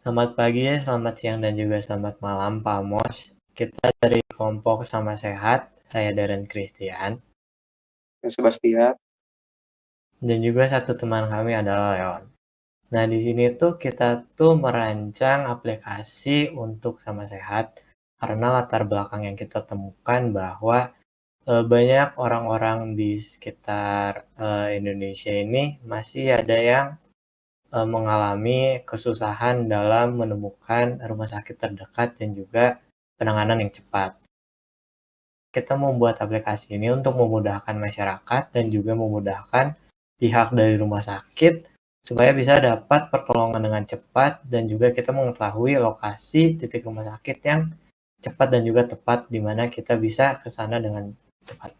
Selamat pagi, selamat siang, dan juga selamat malam, Pak Mos. Kita dari kelompok Sama Sehat, saya Darren Christian, Sebastian. dan juga satu teman kami adalah Leon. Nah, di sini tuh kita tuh merancang aplikasi untuk Sama Sehat, karena latar belakang yang kita temukan bahwa banyak orang-orang di sekitar Indonesia ini masih ada yang mengalami kesusahan dalam menemukan rumah sakit terdekat dan juga penanganan yang cepat. Kita membuat aplikasi ini untuk memudahkan masyarakat dan juga memudahkan pihak dari rumah sakit supaya bisa dapat pertolongan dengan cepat dan juga kita mengetahui lokasi titik rumah sakit yang cepat dan juga tepat di mana kita bisa ke sana dengan cepat.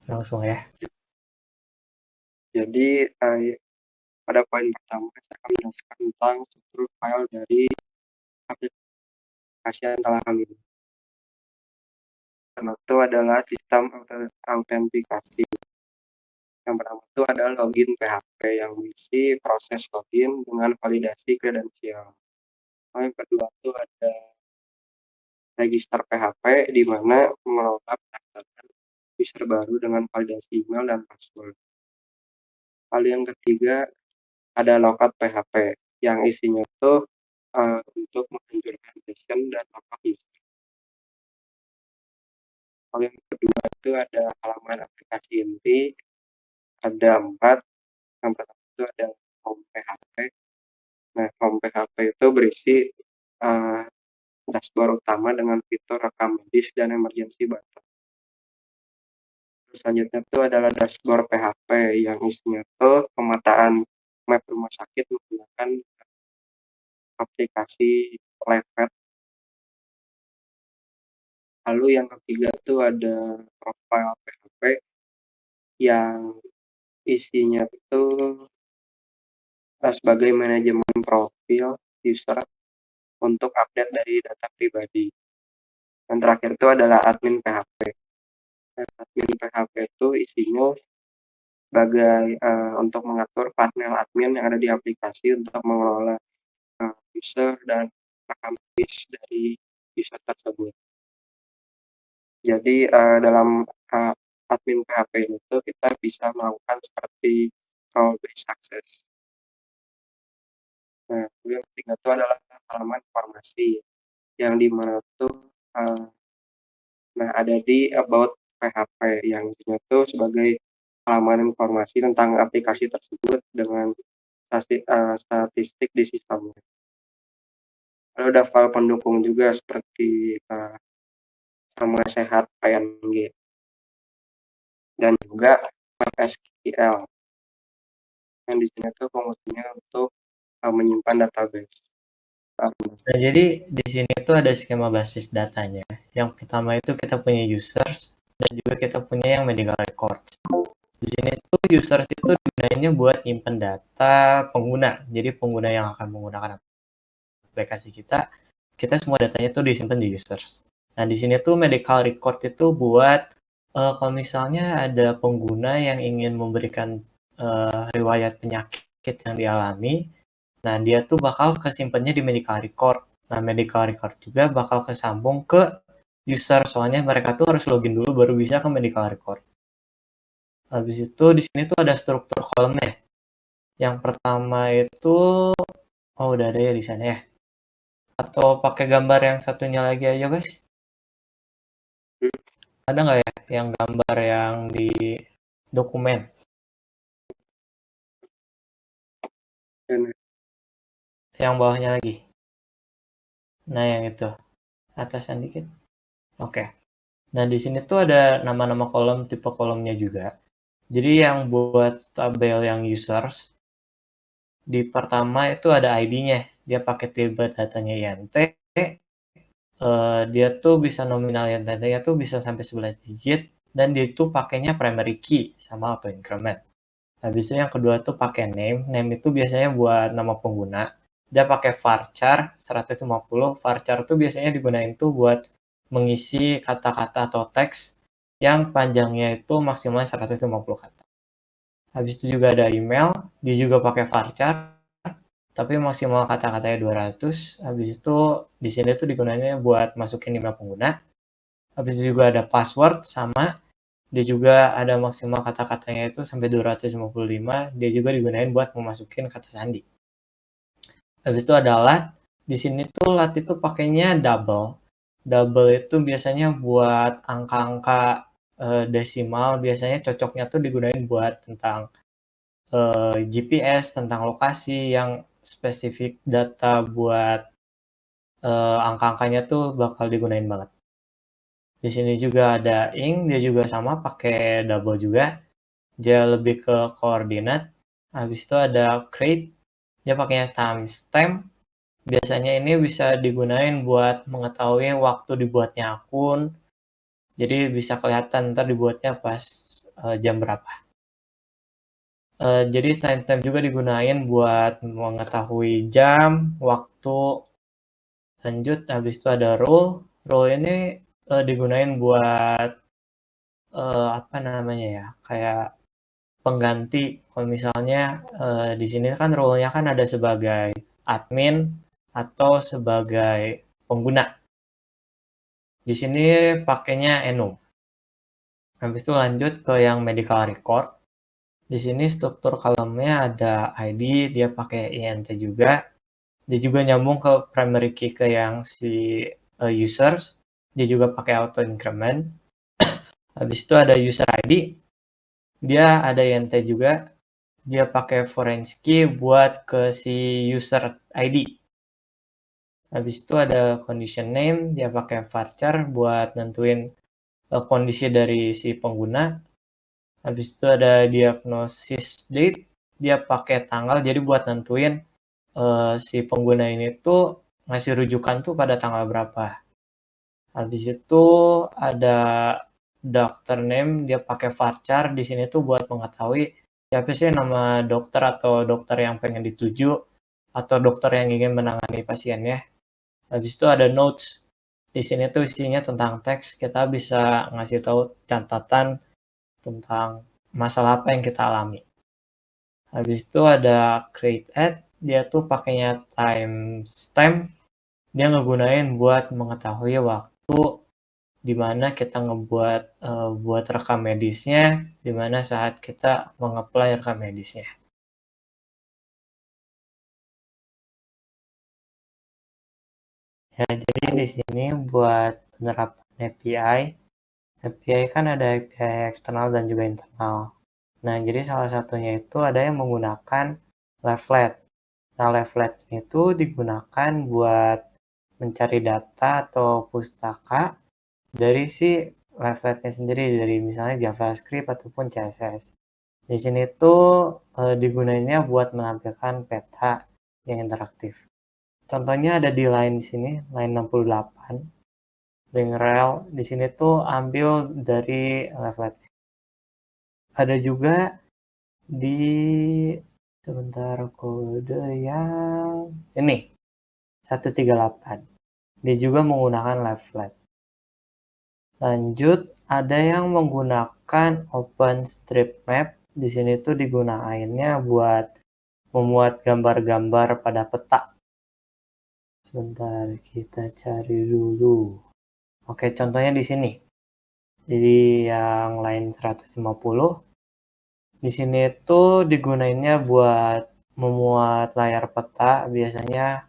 Langsung ya. Jadi pada poin pertama saya akan menjelaskan tentang struktur file dari aplikasi yang telah kami buat. Pertama itu adalah sistem autentikasi. Yang pertama itu adalah login PHP yang berisi proses login dengan validasi kredensial. Yang kedua itu ada register PHP di mana mengelola pendaftaran user baru dengan validasi email dan password. Lalu yang ketiga ada lookup PHP yang isinya itu untuk menghancurkan session dan lookup user. Lalu yang kedua itu ada halaman aplikasi inti, ada 4. Yang pertama itu ada home PHP. Nah, home PHP itu berisi dashboard utama dengan fitur rekam medis dan emergency button. Terus selanjutnya itu adalah dashboard PHP yang isinya itu pemetaan map rumah sakit menggunakan aplikasi Levet. Lalu yang ketiga itu ada profile PHP yang isinya itu sebagai manajemen profil user untuk update dari data pribadi. Yang terakhir itu adalah admin PHP. Admin PHP itu isinya sebagai untuk mengatur panel admin yang ada di aplikasi untuk mengelola user dan rekam medis dari user tersebut. Jadi dalam admin PHP itu kita bisa melakukan seperti role based access. Nah, yang ketiga itu adalah halaman informasi yang dimana tuh ada di about PHP yang isinya itu sebagai halaman informasi tentang aplikasi tersebut dengan statistik di sistemnya. Lalu ada file pendukung juga seperti Sama Sehat ING dan juga MySQL yang di sini tuh fungsinya untuk menyimpan database. Nah, jadi di sini tuh ada skema basis datanya. Yang pertama itu kita punya users dan juga kita punya yang medical records. Di sini tuh users itu digunainnya buat nyimpen data pengguna. Jadi pengguna yang akan menggunakan aplikasi kita semua datanya tuh disimpan di users. Nah, di sini tuh medical record itu buat kalau misalnya ada pengguna yang ingin memberikan riwayat penyakit yang dialami, nah dia tuh bakal kesimpannya di medical record. Nah, medical record juga bakal kesambung ke user, soalnya mereka tuh harus login dulu baru bisa ke medical record. Habis itu di sini tuh ada struktur kolomnya. Yang pertama itu udah ada ya di sana ya. Atau pakai gambar yang satunya lagi aja, guys? Ada nggak ya yang gambar yang di dokumen? Yang bawahnya lagi. Nah, yang itu. Atasan dikit. Oke. Nah, di sini tuh ada nama-nama kolom, tipe kolomnya juga. Jadi yang buat tabel yang users, di pertama itu ada ID-nya. Dia pakai tipe datanya INT. Dia tuh bisa nominal INT-nya tuh bisa sampai 11 digit. Dan dia tuh pakainya primary key sama auto increment. Habis itu yang kedua tuh pakai name. Name itu biasanya buat nama pengguna. Dia pakai varchar 150. Varchar tuh biasanya digunain tuh buat mengisi kata-kata atau teks yang panjangnya itu maksimal 150 kata. Habis itu juga ada email, dia juga pakai varchar. tapi maksimal kata-katanya 200. Habis itu di sini tuh digunainnya buat masukin email pengguna. Habis itu juga ada password sama, dia juga ada maksimal kata-katanya itu sampai 255, dia juga digunain buat memasukin kata sandi. Habis itu ada lat, di sini tuh lat itu pakainya double. Double itu biasanya buat angka-angka desimal, biasanya cocoknya tuh digunain buat tentang GPS, tentang lokasi yang spesifik data buat angka-angkanya tuh bakal digunain banget. Di sini juga ada ing, dia juga sama pakai double juga. Dia lebih ke koordinat. Habis itu ada create, dia pakainya timestamp. Biasanya ini bisa digunain buat mengetahui waktu dibuatnya akun. Jadi bisa kelihatan ntar dibuatnya pas jam berapa. Jadi timestamp juga digunain buat mengetahui jam, waktu. Lanjut, habis itu ada rule. Rule ini digunain buat apa namanya ya, kayak pengganti. Kalau misalnya di sini kan role-nya kan ada sebagai admin atau sebagai pengguna. Di sini pakainya enum. Habis itu lanjut ke yang medical record. Di sini struktur kolomnya ada ID, dia pakai INT juga. Dia juga nyambung ke primary key ke yang si users. Dia juga pakai auto increment. Habis itu ada user ID. Dia ada INT juga. Dia pakai foreign key buat ke si user ID. Habis itu ada condition name, dia pakai varchar buat nentuin kondisi dari si pengguna. Habis itu ada diagnosis date, dia pakai tanggal jadi buat nentuin si pengguna ini tuh ngasih rujukan tuh pada tanggal berapa. Habis itu ada doctor name, dia pakai varchar di sini tuh buat mengetahui siapa sih nama dokter atau dokter yang pengen dituju atau dokter yang ingin menangani pasiennya. Habis itu ada notes. Di sini tuh isinya tentang teks, kita bisa ngasih tahu catatan tentang masalah apa yang kita alami. Habis itu ada create add, dia tuh pakainya timestamp, dia ngegunain buat mengetahui waktu di mana kita ngebuat buat rekam medisnya, di mana saat kita mengapply rekam medisnya. Ya, jadi di sini buat penerapan API, API kan ada API eksternal dan juga internal. Nah, jadi salah satunya itu ada yang menggunakan Leaflet. Nah, Leaflet itu digunakan buat mencari data atau pustaka dari si Leafletnya sendiri, dari misalnya JavaScript ataupun CSS. Di sini tuh digunainnya buat menampilkan peta yang interaktif. Contohnya ada di line sini, line 68. Link rel di sini tuh ambil dari Leaflet. Ada juga di sebentar kode yang ini 138. Dia juga menggunakan Leaflet. Lanjut, ada yang menggunakan OpenStreetMap. Di sini tuh digunainnya buat memuat gambar-gambar pada peta. Sebentar, kita cari dulu. Oke, contohnya di sini. Jadi yang line 150. Di sini tuh digunainnya buat memuat layar peta. Biasanya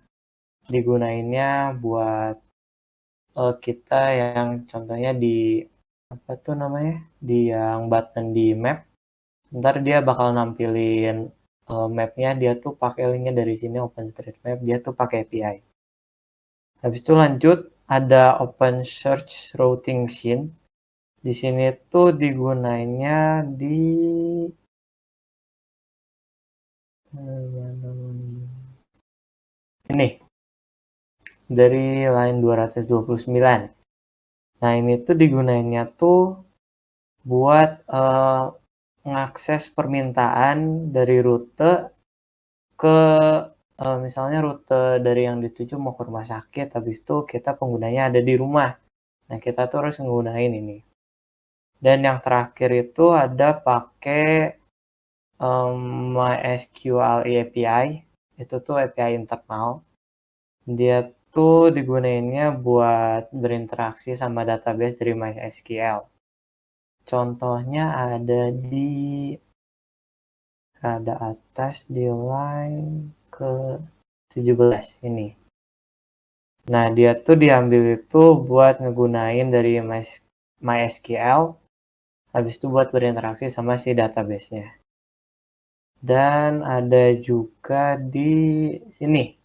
digunainnya buat kita yang contohnya di apa tuh namanya? Di yang button di map. Ntar dia bakal nampilin mapnya, dia tuh pakai linknya dari sini OpenStreetMap, dia tuh pakai API. Habis itu lanjut ada OpenSearch Routing Machine. Di sini tuh digunainnya di ini dari line 229. Nah, ini tuh digunainnya tuh buat mengakses permintaan dari rute ke misalnya rute dari yang dituju mau ke rumah sakit, habis itu kita penggunanya ada di rumah. Nah, kita tuh harus menggunakan ini. Dan yang terakhir itu ada pakai MySQL API. Itu tuh API internal. Dia tuh digunainnya buat berinteraksi sama database dari MySQL. Contohnya ada di rada atas di line ke 17 ini. Nah, dia tuh diambil itu buat ngegunain dari MySQL, habis itu buat berinteraksi sama si database-nya. Dan ada juga di sini,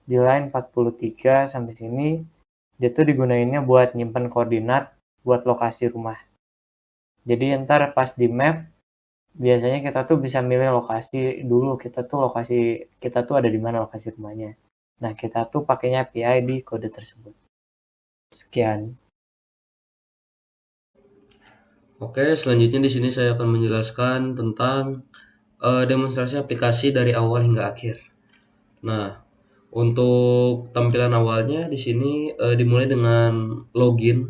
di line 43 sampai sini, dia tuh digunainnya buat nyimpen koordinat buat lokasi rumah. Jadi ntar pas di map, biasanya kita tuh bisa milih lokasi dulu, kita tuh ada di mana lokasi rumahnya. Nah, kita tuh pakainya API di kode tersebut. Sekian. Oke, selanjutnya di sini saya akan menjelaskan tentang demonstrasi aplikasi dari awal hingga akhir. Nah, untuk tampilan awalnya di sini dimulai dengan login.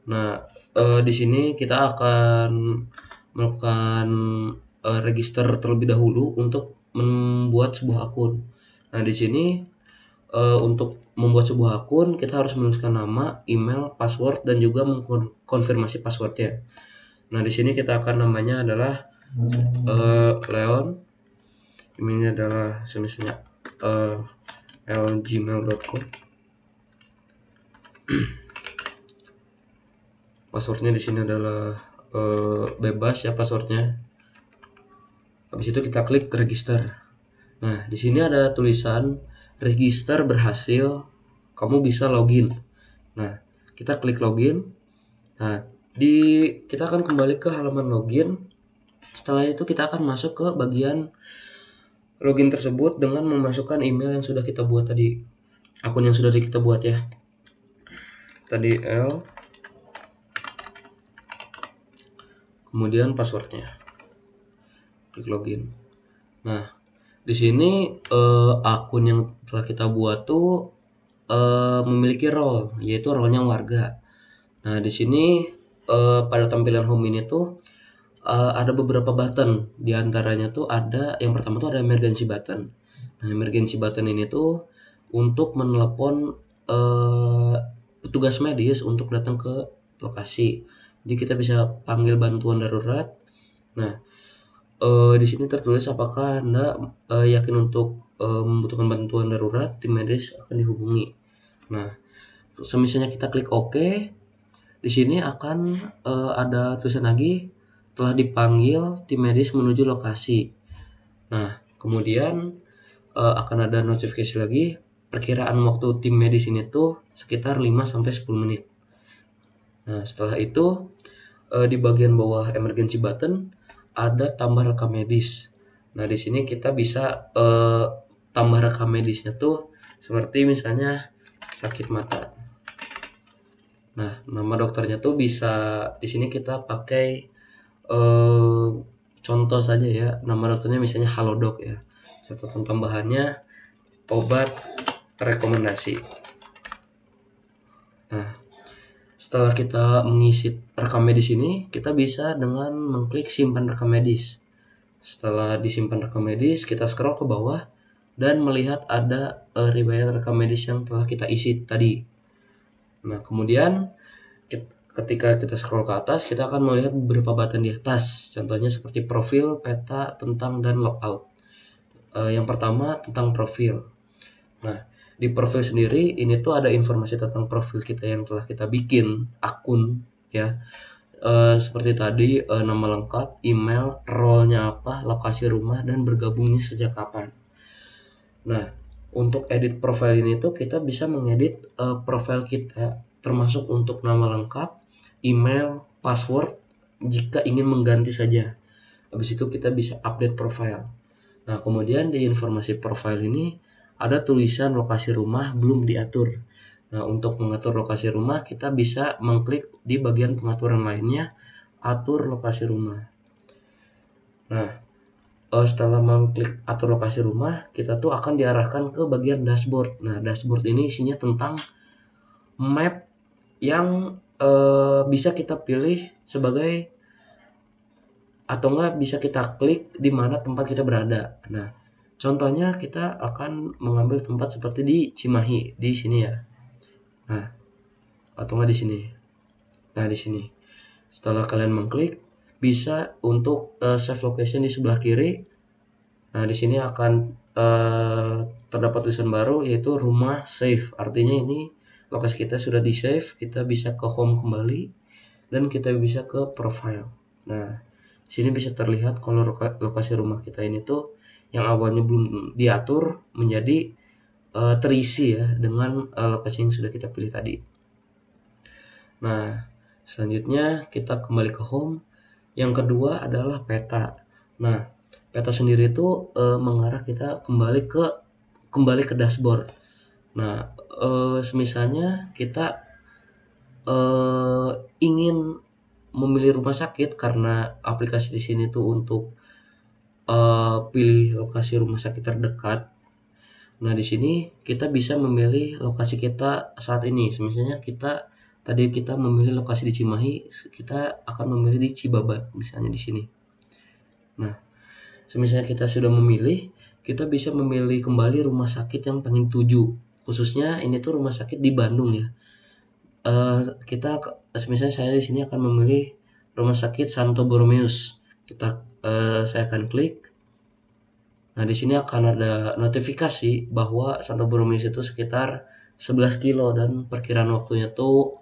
Nah, di sini kita akan melakukan register terlebih dahulu untuk membuat sebuah akun. Nah, di sini untuk membuat sebuah akun kita harus menuliskan nama, email, password, dan juga mengkonfirmasi passwordnya. Nah, di sini kita akan namanya adalah Leon, emailnya adalah misalnya lgmail.com. Passwordnya di sini adalah bebas ya passwordnya. Habis itu kita klik register. Nah, di sini ada tulisan register berhasil, kamu bisa login. Nah, kita klik login. Nah, kita akan kembali ke halaman login. Setelah itu kita akan masuk ke bagian login tersebut dengan memasukkan email yang sudah kita buat tadi, akun yang sudah kita buat ya. Tadi L, kemudian passwordnya, klik login. Nah, di sini akun yang telah kita buat tuh memiliki role, yaitu role-nya warga. Nah, di sini pada tampilan home ini tuh ada beberapa button. Di antaranya tuh ada yang pertama tuh ada emergency button. Nah, emergency button ini tuh untuk menelepon petugas medis untuk datang ke lokasi. Jadi kita bisa panggil bantuan darurat. Nah, di sini tertulis apakah Anda yakin untuk membutuhkan bantuan darurat, tim medis akan dihubungi. Nah, misalnya kita klik OK, di sini akan ada tulisan lagi telah dipanggil tim medis menuju lokasi. Nah, kemudian akan ada notifikasi lagi, perkiraan waktu tim medis ini tuh sekitar 5-10 menit. Nah, setelah itu di bagian bawah emergency button ada tambah rekam medis. Nah, di sini kita bisa tambah rekam medisnya tuh seperti misalnya sakit mata. Nah, nama dokternya tuh bisa di sini kita pakai contoh saja ya, nama dokternya misalnya Halodoc ya. Catatan tambahannya obat rekomendasi. Nah, setelah kita mengisi rekam medis ini, kita bisa dengan mengklik simpan rekam medis. Setelah disimpan rekam medis, kita scroll ke bawah dan melihat ada riwayat rekam medis yang telah kita isi tadi. Nah, kemudian ketika kita scroll ke atas, kita akan melihat beberapa button di atas. Contohnya seperti profil, peta, tentang, dan logout. Yang pertama tentang profil. Nah, di profil sendiri ini tuh ada informasi tentang profil kita yang telah kita bikin akun ya. Seperti tadi nama lengkap, email, role-nya apa, lokasi rumah, dan bergabungnya sejak kapan. Nah, untuk edit profil ini tuh kita bisa mengedit profil kita, termasuk untuk nama lengkap, email, password, jika ingin mengganti saja. Habis itu kita bisa update profile. Nah, kemudian di informasi profile ini ada tulisan lokasi rumah belum diatur. Nah, untuk mengatur lokasi rumah kita bisa mengklik di bagian pengaturan lainnya, atur lokasi rumah. Nah, setelah mengklik atur lokasi rumah, kita tuh akan diarahkan ke bagian dashboard. Nah, dashboard ini isinya tentang map yang bisa kita pilih sebagai atau enggak bisa kita klik di mana tempat kita berada. Nah, contohnya kita akan mengambil tempat seperti di Cimahi di sini ya. Nah, atau nggak di sini. Nah, di sini. Setelah kalian mengklik, bisa untuk save location di sebelah kiri. Nah, di sini akan terdapat tulisan baru yaitu rumah save. Artinya ini lokasi kita sudah di save, kita bisa ke home kembali dan kita bisa ke profile. Nah, di sini bisa terlihat kalau lokasi rumah kita ini tuh yang awalnya belum diatur menjadi terisi ya dengan lokasi yang sudah kita pilih tadi. Nah, selanjutnya kita kembali ke home. Yang kedua adalah peta. Nah, peta sendiri itu mengarah kita kembali ke dashboard. Nah, semisalnya kita ingin memilih rumah sakit karena aplikasi di sini tuh untuk pilih lokasi rumah sakit terdekat. Nah, di sini kita bisa memilih lokasi kita saat ini. Misalnya tadi kita memilih lokasi di Cimahi, kita akan memilih di Cibabat misalnya di sini. Nah, misalnya kita sudah memilih, kita bisa memilih kembali rumah sakit yang pengen tuju. Khususnya ini tuh rumah sakit di Bandung ya. Misalnya saya di sini akan memilih rumah sakit Santo Borromeus. Saya akan klik. Nah, di sini akan ada notifikasi bahwa Santo Borromeus itu sekitar 11 kilo dan perkiraan waktunya tuh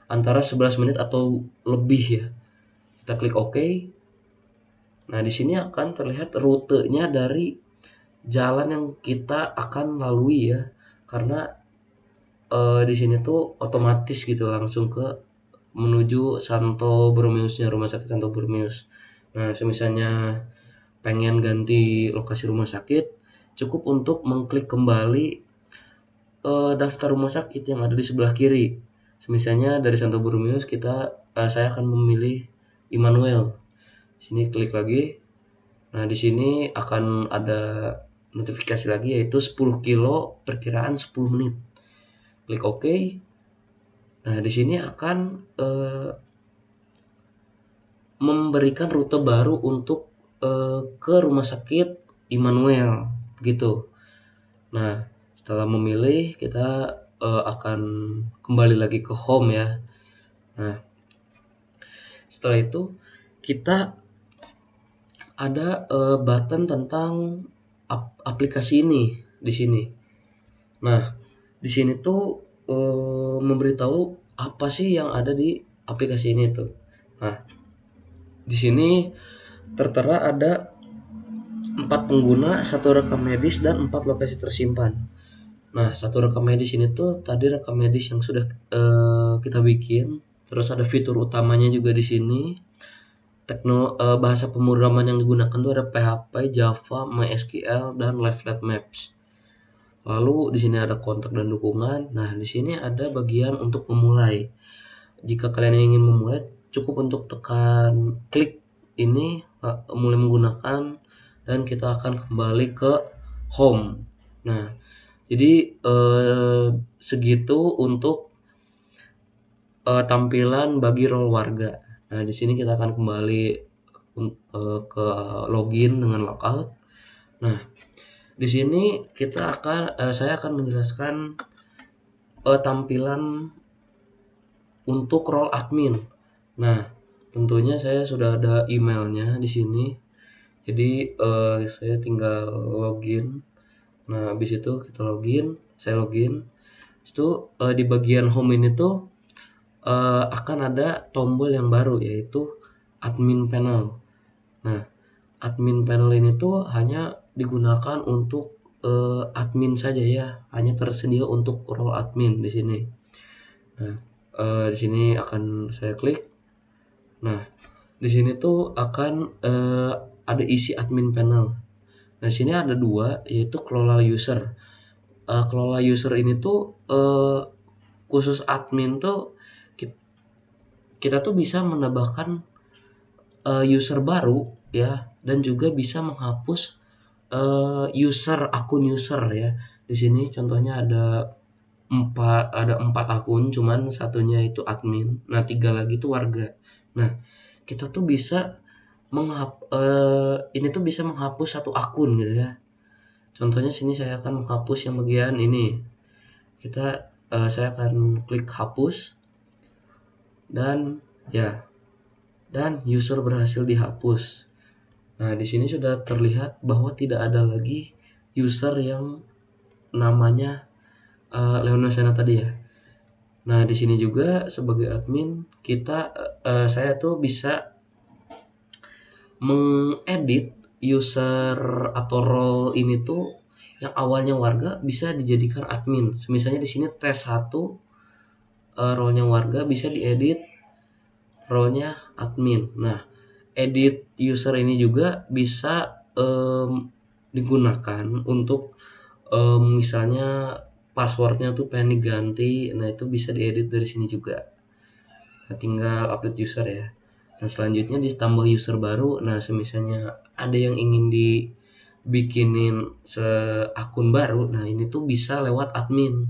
antara 11 menit atau lebih ya. Kita klik OK. Nah, di sini akan terlihat rutenya dari jalan yang kita akan lalui ya. Karena di sini tuh otomatis gitu langsung menuju Santo Borromeusnya, rumah sakit Santo Borromeus. Nah, misalnya pengen ganti lokasi rumah sakit, cukup untuk mengklik kembali daftar rumah sakit yang ada di sebelah kiri. Misalnya dari Santo Borromeus saya akan memilih Immanuel. Sini klik lagi. Nah, di sini akan ada notifikasi lagi yaitu 10 kilo perkiraan 10 menit. Klik OK. Nah, di sini akan memberikan rute baru untuk ke rumah sakit Immanuel begitu. Nah, setelah memilih kita akan kembali lagi ke home ya. Nah, setelah itu kita ada button tentang aplikasi ini di sini. Nah, di sini tuh memberitahu apa sih yang ada di aplikasi ini tuh. Nah, di sini tertera ada 4 pengguna, 1 rekam medis dan 4 lokasi tersimpan. Nah, 1 rekam medis ini tuh tadi rekam medis yang sudah kita bikin. Terus ada fitur utamanya juga di sini. Bahasa pemrograman yang digunakan tuh ada PHP, Java, MySQL dan Leaflet Maps. Lalu di sini ada kontak dan dukungan. Nah, di sini ada bagian untuk memulai. Jika kalian ingin memulai, cukup untuk tekan klik ini mulai menggunakan dan kita akan kembali ke home. Nah, jadi segitu untuk tampilan bagi role warga. Nah, di sini kita akan kembali ke login dengan logout. Nah, di sini saya akan menjelaskan tampilan untuk role admin. Nah, tentunya saya sudah ada emailnya di sini. Jadi saya tinggal login. Nah, habis itu kita saya login. Itu di bagian home ini tuh akan ada tombol yang baru yaitu admin panel. Nah, admin panel ini tuh hanya digunakan untuk admin saja ya, hanya tersedia untuk role admin di sini. Nah, di sini akan saya klik. Nah, di sini tuh akan ada isi admin panel. Nah, di sini ada 2 yaitu kelola user. Kelola user ini tuh khusus admin tuh kita tuh bisa menambahkan user baru ya dan juga bisa menghapus akun user ya. Di sini contohnya ada 4 akun, cuman satunya itu admin. Nah, 3 lagi itu warga. Nah, kita tuh bisa ini tuh bisa menghapus 1 akun gitu ya. Contohnya sini saya akan menghapus yang bagian ini. Saya akan klik hapus dan ya, dan user berhasil dihapus. Nah, di sini sudah terlihat bahwa tidak ada lagi user yang namanya Leonasena tadi ya. Nah, di sini juga sebagai admin saya tuh bisa mengedit user atau role ini tuh yang awalnya warga bisa dijadikan admin. Misalnya di sini tes 1 role-nya warga bisa diedit role-nya admin. Nah, edit user ini juga bisa digunakan untuk misalnya passwordnya tuh pengen diganti, nah itu bisa diedit dari sini juga. Nah, tinggal update user ya. Nah, selanjutnya ditambah user baru. Nah, misalnya ada yang ingin dibikinin akun baru, nah ini tuh bisa lewat admin.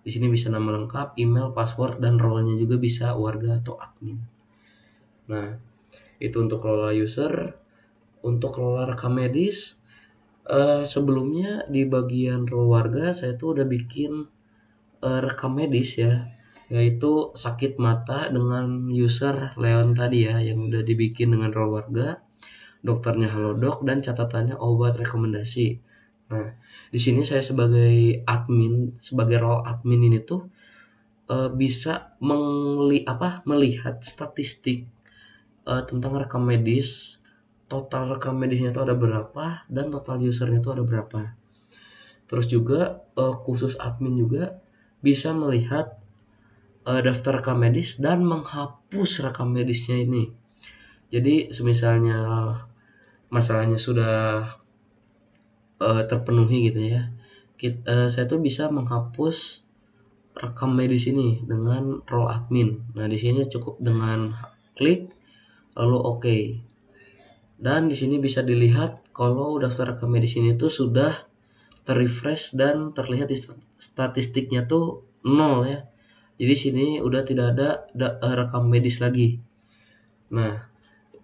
Di sini bisa nama lengkap, email, password, dan role-nya juga bisa warga atau admin. Nah, itu untuk kelola user. Untuk kelola rekam medis, sebelumnya di bagian role warga saya tuh udah bikin rekam medis ya, yaitu sakit mata dengan user Leon tadi ya, yang udah dibikin dengan role warga, dokternya Halodoc, dan catatannya obat rekomendasi. Nah, di sini saya sebagai admin, sebagai role admin ini tuh bisa melihat statistik tentang rekam medis, total rekam medisnya itu ada berapa, dan total usernya itu ada berapa. Terus juga khusus admin juga bisa melihat daftar rekam medis dan menghapus rekam medisnya ini. Jadi semisalnya masalahnya sudah terpenuhi gitu ya, saya tuh bisa menghapus rekam medis ini dengan role admin. Nah, di sini cukup dengan klik lalu oke. Dan di sini bisa dilihat kalau daftar rekam medis ini tuh sudah terrefresh dan terlihat di statistiknya tuh 0 ya. Jadi sini udah tidak ada rekam medis lagi. Nah,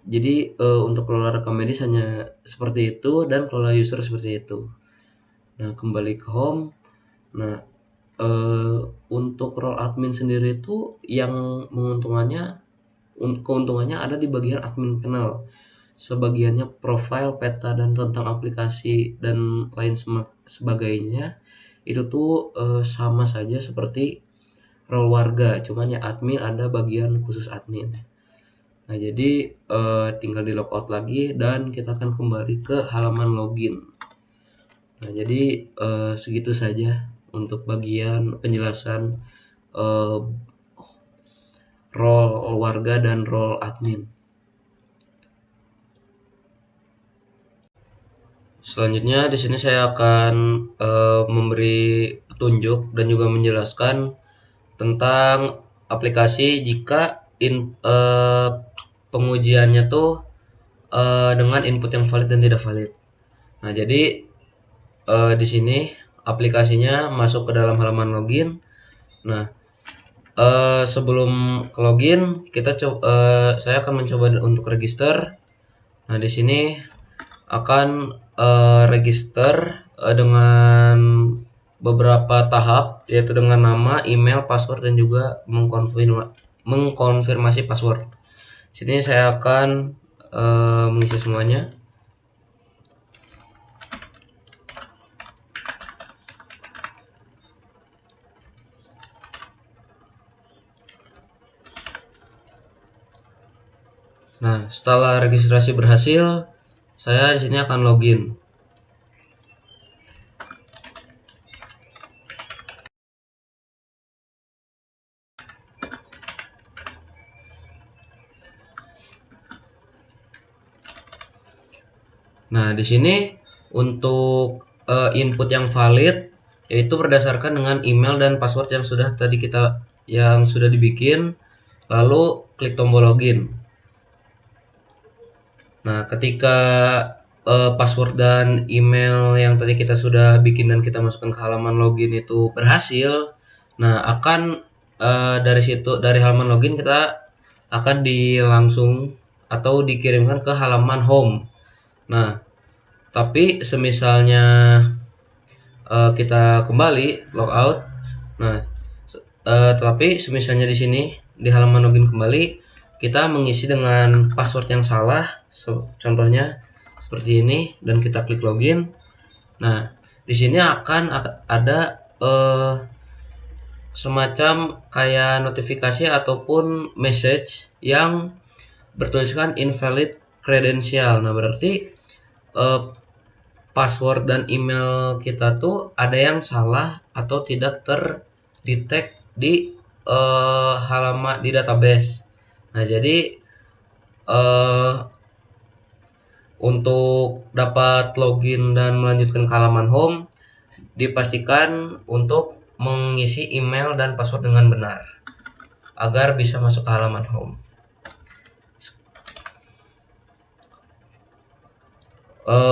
jadi untuk kelola rekam medis hanya seperti itu dan kelola user seperti itu. Nah, kembali ke home. Nah, untuk role admin sendiri itu yang keuntungannya ada di bagian admin panel. Sebagiannya profile, peta, dan tentang aplikasi dan lain sebagainya itu tuh sama saja seperti role warga, cuman ya admin ada bagian khusus admin. Nah, jadi tinggal di logout lagi dan kita akan kembali ke halaman login. Nah, jadi segitu saja untuk bagian penjelasan role warga dan role admin. Selanjutnya di sini saya akan memberi petunjuk dan juga menjelaskan tentang aplikasi jika pengujiannya tuh dengan input yang valid dan tidak valid. Nah, jadi di sini aplikasinya masuk ke dalam halaman login. Nah, sebelum ke login saya akan mencoba untuk register. Nah, di sini akan register dengan beberapa tahap, yaitu dengan nama, email, password, dan juga mengkonfirmasi password. Sini saya akan mengisi semuanya. Nah, setelah registrasi berhasil, saya di sini akan login. Nah, di sini untuk input yang valid yaitu berdasarkan dengan email dan password yang sudah dibikin, lalu klik tombol login. Nah, ketika password dan email yang tadi kita sudah bikin dan kita masukkan ke halaman login itu berhasil, nah akan dari halaman login kita akan langsung atau dikirimkan ke halaman home. Nah, tapi semisalnya kita kembali logout. Nah, tetapi semisalnya di sini di halaman login kembali kita mengisi dengan password yang salah, contohnya seperti ini, dan kita klik login. Nah, di sini akan ada semacam kayak notifikasi ataupun message yang bertuliskan invalid credential. Nah, berarti password dan email kita tuh ada yang salah atau tidak terdetek di halaman di database. Nah, jadi untuk dapat login dan melanjutkan ke halaman home, dipastikan untuk mengisi email dan password dengan benar agar bisa masuk ke halaman home.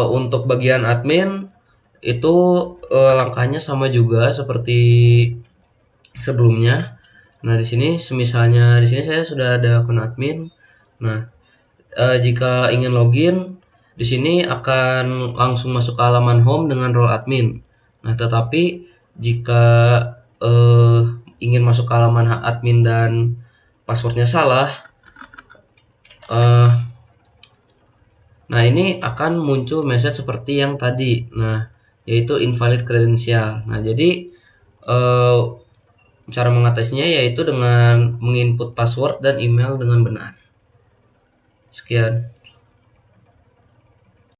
Untuk bagian admin itu langkahnya sama juga seperti sebelumnya. Nah, di sini semisalnya di sini saya sudah ada akun admin. Nah, jika ingin login di sini akan langsung masuk ke halaman home dengan role admin. Nah, tetapi jika ingin masuk ke halaman admin dan passwordnya salah, nah ini akan muncul message seperti yang tadi, nah yaitu invalid credential. Nah, jadi cara mengatasinya yaitu dengan menginput password dan email dengan benar. Sekian.